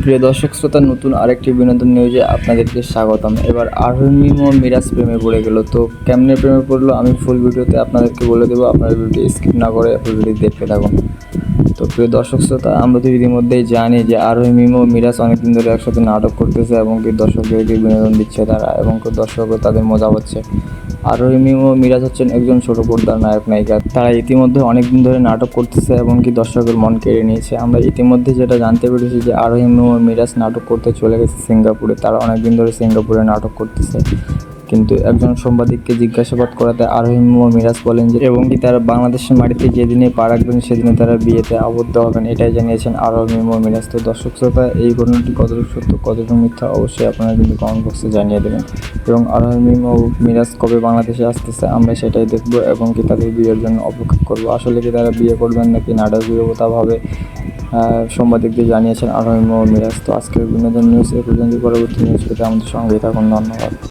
প্রিয় দর্শক শ্রোতা, নতুন আরেকটি বিনোদন নিউজে আপনাদেরকে স্বাগতম। এবার আরমিম ও মিরাজ প্রেমে পড়ে গেল। তো কেমনে প্রেমে পড়লো আমি ফুল ভিডিওতে আপনাদেরকে বলে দেবো, আপনারা ভিডিওটি স্কিপ না করে ফুল ভিডিও দেখতে থাকুন। তো প্রিয় দর্শক শ্রোতা, আমরা তো ইতিমধ্যেই জানি যে আরমিম ও মিরাজ অনেকদিন ধরে একসাথে নাটক করতেছে এবং কি দর্শকদেরকে বিনোদন দিচ্ছে তারা, এবং দর্শকও তাদের মজা হচ্ছে। আরোহিম ও মিরাজ হচ্ছেন একজন ছোট পর্দার নায়ক নায়িকা। তারা ইতিমধ্যে অনেকদিন ধরে নাটক করতেছে এবং কি দর্শকের মন কেড়ে নিয়েছে। আমরা ইতিমধ্যে যেটা জানতে পেরেছি যে আরোহিম ও মিরাজ নাটক করতে চলে গেছে সিঙ্গাপুরে। তারা অনেকদিন ধরে সিঙ্গাপুরে নাটক করতেছে, কিন্তু একজন সাংবাদিককে জিজ্ঞাসাবাদ করাতে আরোহিম ও মিরাজ বলেন যে এবং কি তারা বাংলাদেশের মাটিতে যেদিনে পা রাখবেন সেদিনে তারা বিয়েতে আবদ্ধ হবেন, এটাই জানিয়েছেন আরোহিম ও মিরাজ। তো দর্শক শ্রোতা, এই ঘটনাটি কতটুকু সত্য কতটুকু মিথ্যা অবশ্যই আপনারা কিন্তু কমেন্ট বক্সে জানিয়ে দেবেন। এবং আরোহিম ও মিরাজ কবে বাংলাদেশে আসতেছে আমরা সেটাই দেখবো এবং কি তাদের বিয়ের জন্য অপেক্ষা করবো। আসলে কি তারা বিয়ে করবেন নাকি নাটক বিরবতাভাবে সাংবাদিকদের জানিয়েছেন আরোহিম ও মিরাজ। তো আজকের বিনোদন নিউজ এ পর্যন্ত। পরবর্তী নিউজ পেতে আমাদের সঙ্গেই থাকুন। ধন্যবাদ।